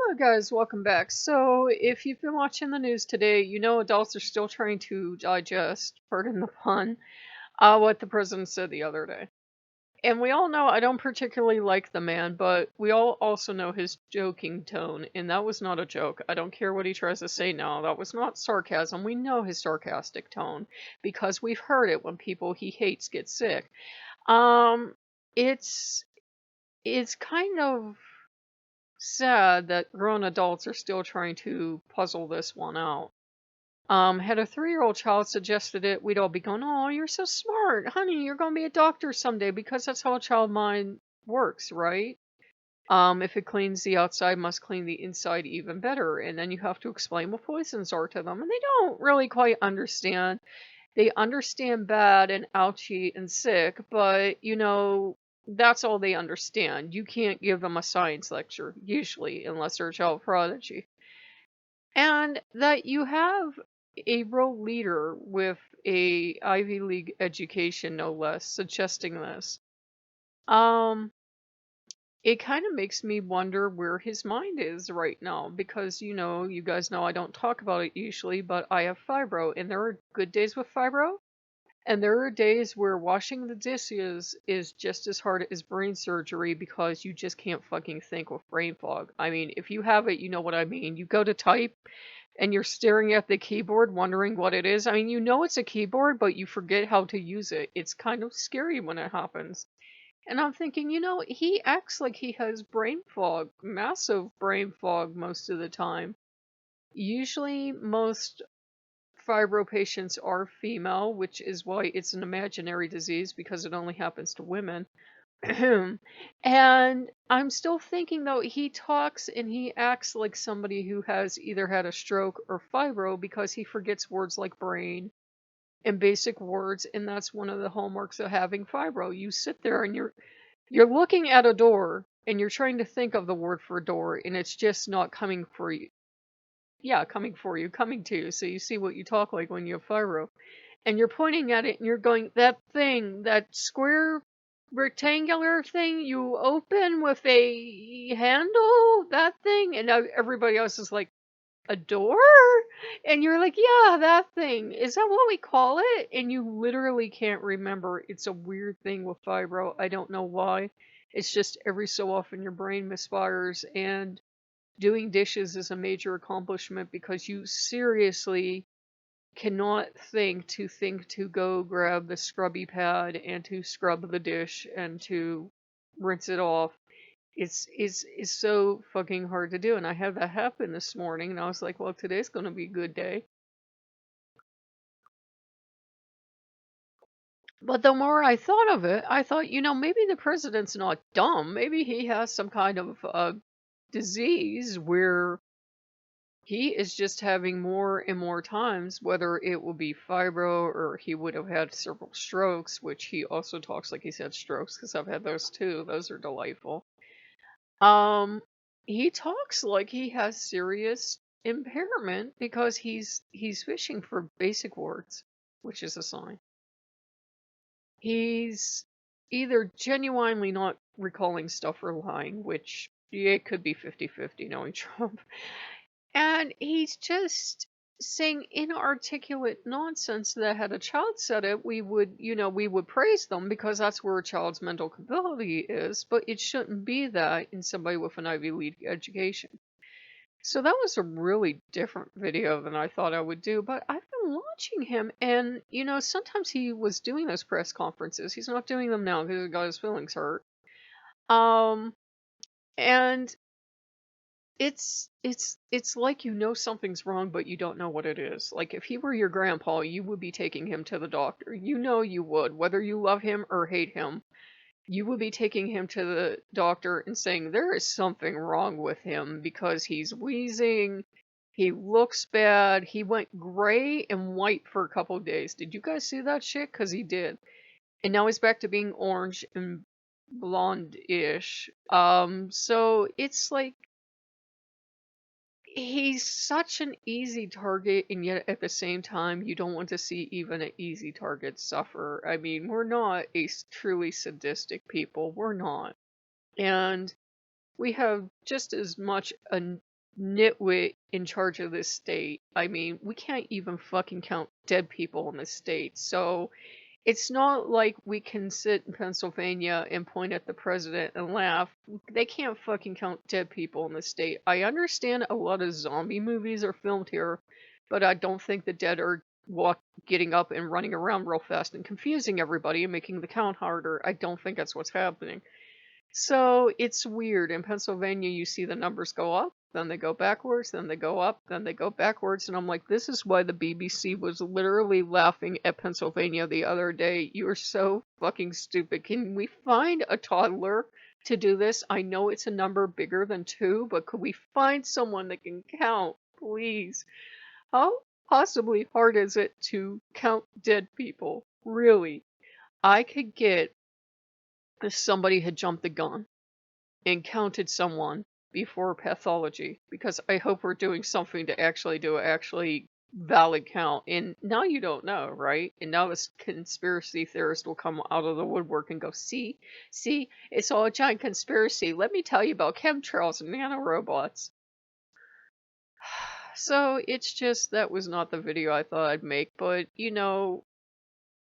Hello, guys, welcome back. So, if you've been watching the news today, you know adults are still trying to digest, pardon the pun, what the president said the other day. And we all know I don't particularly like the man, but we all also know his joking tone, and that was not a joke. I don't care what he tries to say now. That was not sarcasm. We know his sarcastic tone because we've heard it when people he hates get sick. Um, it's it's kind of sad that grown adults are still trying to puzzle this one out. Had a 3-year-old child suggested it, we'd all be going, "Oh, you're so smart, honey. You're going to be a doctor someday," because that's how a child mind works, right? If it cleans the outside, must clean the inside even better. And then you have to explain what poisons are to them, and they don't really quite understand. They understand bad and ouchy and sick, but that's all they understand. You can't give them a science lecture, usually, unless they're a child prodigy. And that you have a world leader with a Ivy League education, no less, suggesting this. It kind of makes me wonder where his mind is right now because, you guys know I don't talk about it usually, but I have fibro, and there are good days with fibro. And there are days where washing the dishes is just as hard as brain surgery because you just can't fucking think with brain fog. I mean, if you have it, you know what I mean. You go to type and you're staring at the keyboard wondering what it is. I mean, you know it's a keyboard, but you forget how to use it. It's kind of scary when it happens. And I'm thinking, he acts like he has brain fog, massive brain fog most of the time. Usually, most fibro patients are female, which is why it's an imaginary disease because it only happens to women. And I'm still thinking, though, he talks and he acts like somebody who has either had a stroke or fibro because he forgets words like brain and basic words, and that's one of the hallmarks of having fibro. You sit there and you're looking at a door and you're trying to think of the word for door, and it's just not coming for you. Yeah, coming for you, coming to you. So you see what you talk like when you have fibro. And you're pointing at it and you're going, that thing, that square rectangular thing you open with a handle, that thing. And now everybody else is like, a door? And you're like, yeah, that thing. Is that what we call it? And you literally can't remember. It's a weird thing with fibro. I don't know why. It's just every so often your brain misfires, and doing dishes is a major accomplishment because you seriously cannot think to go grab the scrubby pad and to scrub the dish and to rinse it off. It's so fucking hard to do, and I had that happen this morning, and I was like, well, today's gonna be a good day. But the more I thought of it, I thought, maybe the president's not dumb. Maybe he has some kind of disease where he is just having more and more times, whether it will be fibro or he would have had several strokes, which he also talks like he's had strokes because I've had those too. Those are delightful. Um, he talks like he has serious impairment because he's fishing for basic words, which is a sign. He's either genuinely not recalling stuff or lying, which it could be 50-50 knowing Trump. And he's just saying inarticulate nonsense that had a child said it, we would praise them because that's where a child's mental capability is, but it shouldn't be that in somebody with an Ivy League education. So that was a really different video than I thought I would do, but I've been watching him, and sometimes he was doing those press conferences. He's not doing them now because he got his feelings hurt. Um, and it's like something's wrong, but you don't know what it is. Like if he were your grandpa, you would be taking him to the doctor. You would, whether you love him or hate him. You would be taking him to the doctor and saying there is something wrong with him because he's wheezing, he looks bad, he went gray and white for a couple of days. Did you guys see that shit? Because he did. And now he's back to being orange and blonde-ish. So it's like he's such an easy target, and yet at the same time, you don't want to see even an easy target suffer. I mean, we're not a truly sadistic people. We're not. And we have just as much a nitwit in charge of this state. I mean, we can't even fucking count dead people in this state. So it's not like we can sit in Pennsylvania and point at the president and laugh. They can't fucking count dead people in the state. I understand a lot of zombie movies are filmed here, but I don't think the dead are getting up and running around real fast and confusing everybody and making the count harder. I don't think that's what's happening. So it's weird. In Pennsylvania, you see the numbers go up, then they go backwards, then they go up, then they go backwards. And I'm like, this is why the BBC was literally laughing at Pennsylvania the other day. You are so fucking stupid. Can we find a toddler to do this? I know it's a number bigger than two, but could we find someone that can count, please? How possibly hard is it to count dead people? Really? I could get if somebody had jumped the gun and counted someone before pathology, because I hope we're doing something to actually do actually valid count. And now you don't know, right? And now this conspiracy theorist will come out of the woodwork and go, see, it's all a giant conspiracy. Let me tell you about chemtrails and nanorobots. So it's just that was not the video I thought I'd make, but you know,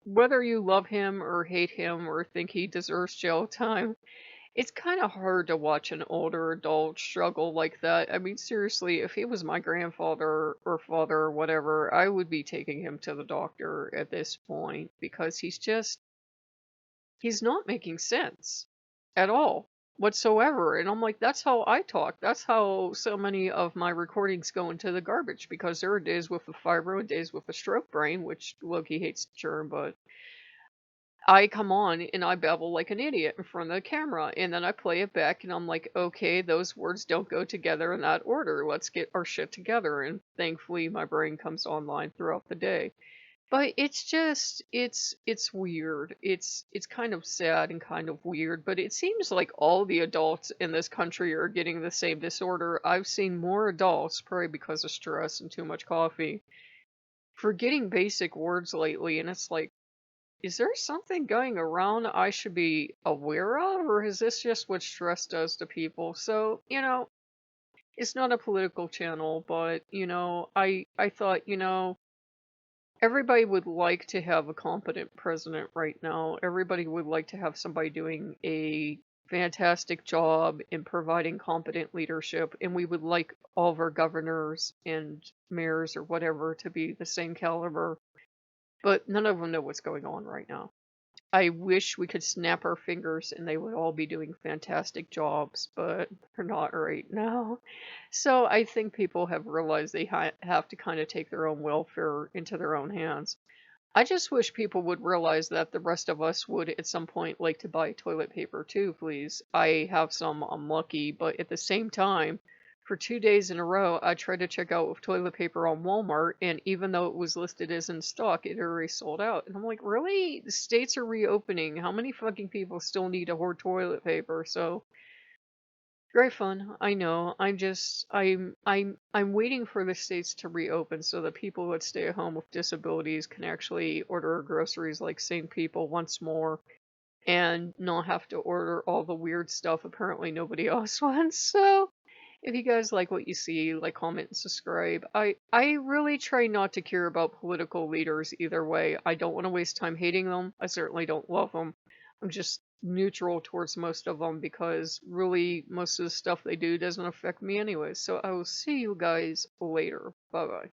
whether you love him or hate him or think he deserves jail time, it's kind of hard to watch an older adult struggle like that. I mean, seriously, if he was my grandfather or father or whatever, I would be taking him to the doctor at this point because he's not making sense at all whatsoever. And I'm like, that's how I talk. That's how so many of my recordings go into the garbage because there are days with the fibro and days with the stroke brain, which Loki hates the term, but I come on and I babble like an idiot in front of the camera, and then I play it back and I'm like, okay, those words don't go together in that order. Let's get our shit together. And thankfully my brain comes online throughout the day. But it's just it's weird. It's kind of sad and kind of weird, but it seems like all the adults in this country are getting the same disorder. I've seen more adults, probably because of stress and too much coffee, forgetting basic words lately, and it's like, is there something going around I should be aware of, or is this just what stress does to people? So, you know, it's not a political channel, but, you know, I thought, you know, everybody would like to have a competent president right now. Everybody would like to have somebody doing a fantastic job in providing competent leadership, and we would like all of our governors and mayors or whatever to be the same caliber, but none of them know what's going on right now. I wish we could snap our fingers and they would all be doing fantastic jobs, but they're not right now. So I think people have realized they have to kind of take their own welfare into their own hands. I just wish people would realize that the rest of us would at some point like to buy toilet paper too, please. I have some, I'm lucky, but at the same time, for 2 days in a row, I tried to check out with toilet paper on Walmart, and even though it was listed as in stock, it already sold out. And I'm like, really? The states are reopening. How many fucking people still need to hoard toilet paper? So, very fun. I know. I'm waiting for the states to reopen so that people that stay at home with disabilities can actually order groceries like sane people once more and not have to order all the weird stuff apparently nobody else wants. So, if you guys like what you see, like, comment, and subscribe. I really try not to care about political leaders either way. I don't want to waste time hating them. I certainly don't love them. I'm just neutral towards most of them because really most of the stuff they do doesn't affect me anyway. So I will see you guys later. Bye bye.